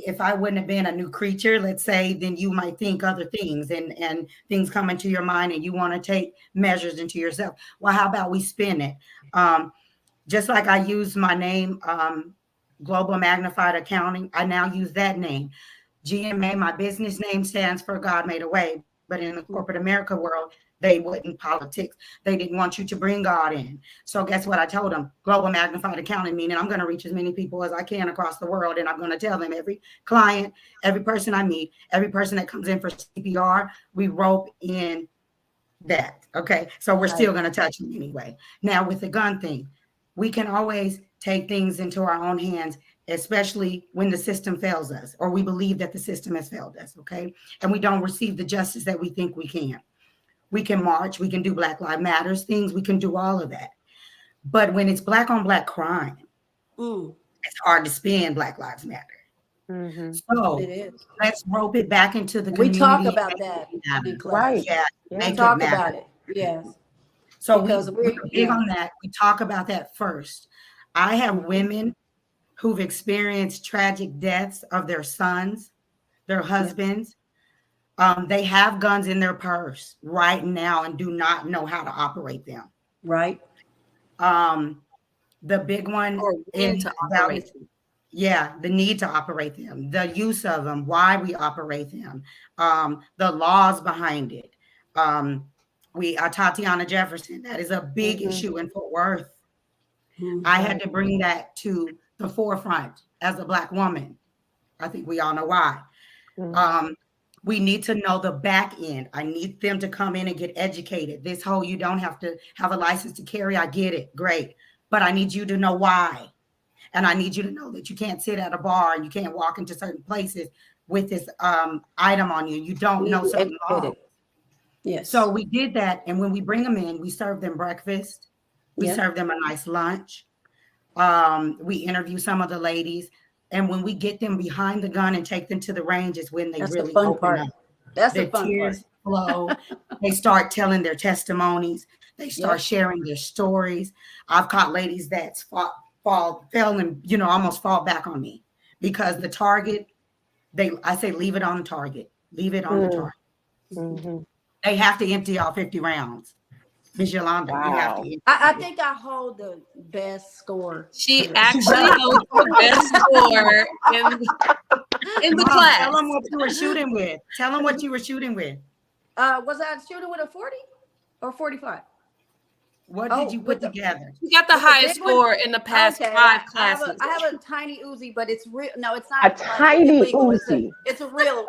Speaker 4: If I wouldn't have been a new creature, let's say, then you might think other things and things come into your mind and you want to take measures into yourself. Well, how about we spin it? Just like I use my name, Global Magnified Accounting, I now use that name. GMA, my business name, stands for God Made a Way. But in the corporate America world, they wouldn't politics. They didn't want you to bring God in. So guess what I told them? Global Magnified Accounting, meaning I'm going to reach as many people as I can across the world. And I'm going to tell them every client, every person I meet, every person that comes in for CPR, we rope in that. Okay. So we're still going to touch them anyway. Now with the gun thing, we can always take things into our own hands especially when the system fails us, or we believe that the system has failed us, okay? And we don't receive the justice that we think we can. We can march, we can do Black Lives Matters things, we can do all of that. But when it's Black on Black crime, it's hard to spin Black Lives Matter.
Speaker 1: Mm-hmm.
Speaker 4: So
Speaker 5: It is.
Speaker 4: let's rope it back into the
Speaker 5: We
Speaker 4: community.
Speaker 5: talk about that.
Speaker 1: Right.
Speaker 4: Yeah,
Speaker 1: Yeah.
Speaker 4: make
Speaker 5: We talk
Speaker 4: it matter.
Speaker 5: about it. Yes.
Speaker 4: So
Speaker 5: Because
Speaker 4: we're big on that. We talk about that first. I have women who've experienced tragic deaths of their sons, their husbands. They have guns in their purse right now and do not know how to operate them.
Speaker 5: Right.
Speaker 4: The big one
Speaker 6: Or when to operate them.
Speaker 4: Yeah, the need to operate them, the use of them, why we operate them, the laws behind it. Tatiana Jefferson, that is a big issue in Fort Worth. I had to bring that to the forefront as a Black woman. I think we all know why. We need to know the back end. I need them to come in and get educated. This whole, you don't have to have a license to carry. I get it. Great. But I need you to know why. And I need you to know that you can't sit at a bar and you can't walk into certain places with this item on you. You don't know certain laws.
Speaker 5: Yes.
Speaker 4: So we did that. And when we bring them in, we serve them breakfast. We serve them a nice lunch. We interview some of the ladies. And when we get them behind the gun and take them to the range is when they really open up.
Speaker 5: That's
Speaker 4: their
Speaker 5: the fun
Speaker 4: tears
Speaker 5: part.
Speaker 4: flow. They start telling their testimonies. They start sharing their stories. I've caught ladies that fell and almost fall back on me because the target, I say leave it on the target. Leave it on the target.
Speaker 1: Mm-hmm.
Speaker 4: They have to empty all 50 rounds. Ms. Yolanda, you have to.
Speaker 5: I think I hold the best score.
Speaker 6: She actually holds the best score in the class.
Speaker 4: Tell them what you were shooting with. Tell them what you were shooting with.
Speaker 5: Was I shooting with a 40 or 45?
Speaker 4: What did you put together?
Speaker 6: You got the highest score in the past 5 classes.
Speaker 5: I have a tiny Uzi, but it's real. No, it's not
Speaker 1: a tiny Uzi.
Speaker 5: It's a real.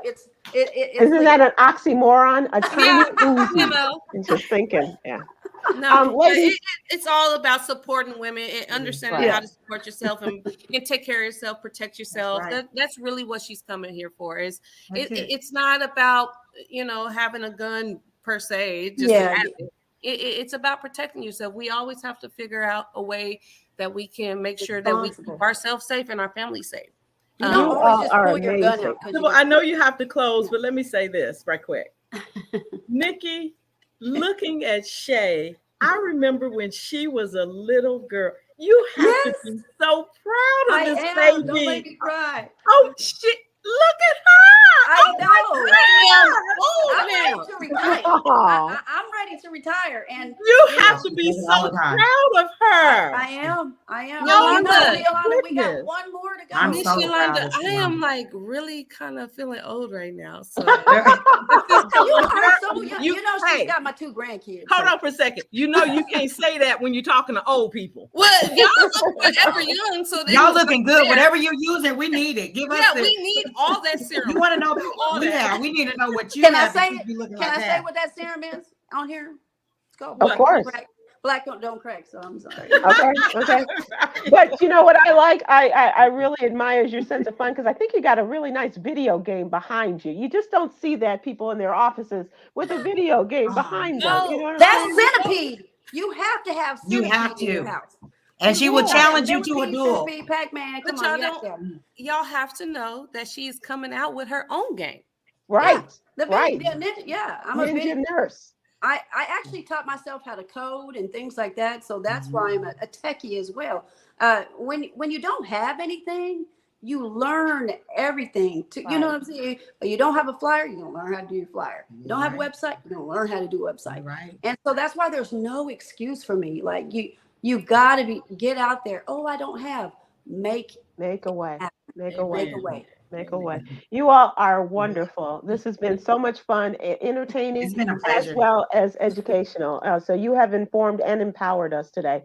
Speaker 1: Isn't that an oxymoron? A tiny Uzi.
Speaker 6: You know.
Speaker 1: I'm just thinking. Yeah.
Speaker 6: No, it's all about supporting women and understanding how to support yourself and take care of yourself, protect yourself. That's really what she's coming here for. It's not about having a gun per se. It's about protecting yourself. We always have to figure out a way that we can make sure that we keep ourselves safe and our family safe.
Speaker 1: You all are amazing.
Speaker 2: I know you have to close, but let me say this right quick. Nikki, looking at Shay, I remember when she was a little girl. You have to be so proud of this baby.
Speaker 5: Don't make me cry.
Speaker 2: Oh shit! Look at her.
Speaker 5: I know.
Speaker 2: I'm
Speaker 5: ready to retire. I'm ready to retire, and
Speaker 2: you have to be so proud of her.
Speaker 5: I am.
Speaker 6: Yolanda,
Speaker 5: we got one more to go.
Speaker 6: Miss Yolanda, I am like really kind of feeling old right now. So
Speaker 5: you are so young. She's got my 2 grandkids.
Speaker 2: Hold on for a second. You can't say that when you're talking to old people.
Speaker 6: Well, y'all look forever young, so
Speaker 4: y'all looking good. Whatever you're using, we need it. Give us
Speaker 6: we need all that serum.
Speaker 4: You want to know all that? We need to know what you
Speaker 5: Can
Speaker 4: have.
Speaker 5: I say what that serum is on here? Let's go.
Speaker 1: Of course.
Speaker 5: Black don't crack, so I'm sorry.
Speaker 1: Okay. But you know what I like? I really admire your sense of fun because I think you got a really nice video game behind you. You just don't see that people in their offices with a video game behind them. You know what
Speaker 5: that's Centipede. You have to have Centipede in your house.
Speaker 4: And she will challenge you to a duel.
Speaker 5: Pac-Man,
Speaker 6: but y'all have to know that she's coming out with her own game.
Speaker 1: Right.
Speaker 5: I'm a
Speaker 1: ninja nurse.
Speaker 5: I actually taught myself how to code and things like that. So that's why I'm a techie as well. When you don't have anything, you learn everything. You know what I'm saying? You don't have a flyer, you're going to learn how to do your flyer. You don't have a website, you're going to learn how to do a website.
Speaker 4: Right.
Speaker 5: And so that's why there's no excuse for me. Like you got to get out there. Oh, I don't have. Make a way.
Speaker 1: Make a way. You all are wonderful. This has been so much fun and entertaining as well as educational. So you have informed and empowered us today.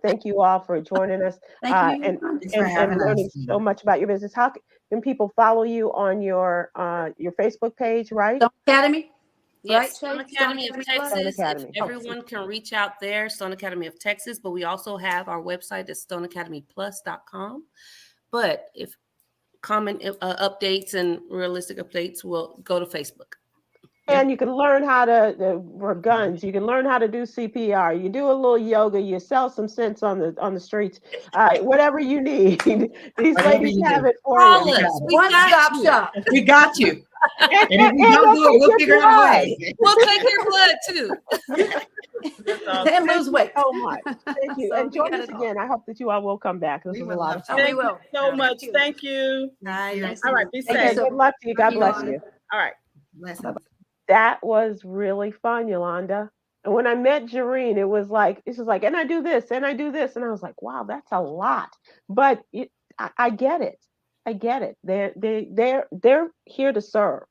Speaker 1: Thank you all for joining us and learning so much about your business. How can people follow you on your Facebook page, right?
Speaker 5: Stone Academy.
Speaker 6: Yes, Stone Academy of Texas. Everyone can reach out there, Stone Academy of Texas, but we also have our website at stoneacademyplus.com. But if common updates and realistic updates, will go to Facebook.
Speaker 1: And you can learn how to for guns. You can learn how to do CPR. You do a little yoga. You sell some sense on the streets. Whatever you need, these
Speaker 7: Whatever
Speaker 1: ladies
Speaker 7: you
Speaker 1: have
Speaker 7: do.
Speaker 1: it for
Speaker 6: Call
Speaker 1: you.
Speaker 6: us. We
Speaker 5: One
Speaker 6: got
Speaker 5: stop
Speaker 6: you.
Speaker 5: shop.
Speaker 7: We got you.
Speaker 1: And
Speaker 7: And if we
Speaker 1: they'll
Speaker 7: don't do it,
Speaker 1: take
Speaker 7: we'll
Speaker 1: your
Speaker 7: figure out a
Speaker 1: blood.
Speaker 7: way.
Speaker 6: We'll take your blood too.
Speaker 2: That's awesome.
Speaker 5: And lose weight.
Speaker 1: So much. Thank you.
Speaker 5: So
Speaker 1: and
Speaker 5: we
Speaker 1: join
Speaker 5: got
Speaker 1: us
Speaker 5: it all.
Speaker 1: again. I hope that you all will come back. This
Speaker 7: We
Speaker 1: was a
Speaker 7: would
Speaker 1: lot
Speaker 7: love
Speaker 1: of
Speaker 7: to.
Speaker 1: fun.
Speaker 5: We
Speaker 2: Thank you
Speaker 5: will.
Speaker 2: so much.
Speaker 5: you.
Speaker 2: Thank you.
Speaker 5: Nice.
Speaker 2: All right, be
Speaker 1: Okay,
Speaker 2: safe.
Speaker 1: good luck to you. God bless
Speaker 5: Yolanda.
Speaker 1: you.
Speaker 2: All right.
Speaker 7: Blessings.
Speaker 1: That was really fun, Yolanda. And when I met Jareen, it was like, and I do this, and I do this. And I was like, wow, that's a lot. But I get it. I get it. They're here to serve.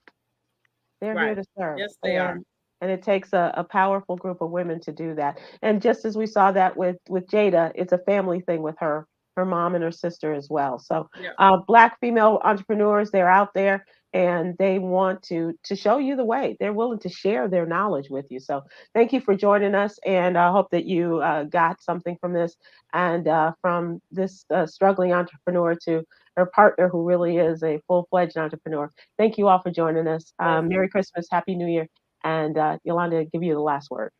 Speaker 1: They're here
Speaker 2: Right.
Speaker 1: to serve.
Speaker 2: Yes, they are.
Speaker 1: And it takes a powerful group of women to do that. And just as we saw that with Jada, it's a family thing with her mom and her sister as well. So
Speaker 2: Yeah.
Speaker 1: Black female entrepreneurs, they're out there and they want to show you the way. They're willing to share their knowledge with you. So thank you for joining us. And I hope that you got something from this and from this struggling entrepreneur to her partner who really is a full-fledged entrepreneur. Thank you all for joining us. Merry Christmas, Happy New Year. And Yolanda, give you the last word.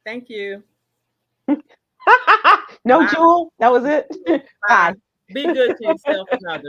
Speaker 2: Thank you.
Speaker 1: No,
Speaker 2: Bye.
Speaker 1: Jewel, that was it. Bye.
Speaker 2: Be good to yourself and others.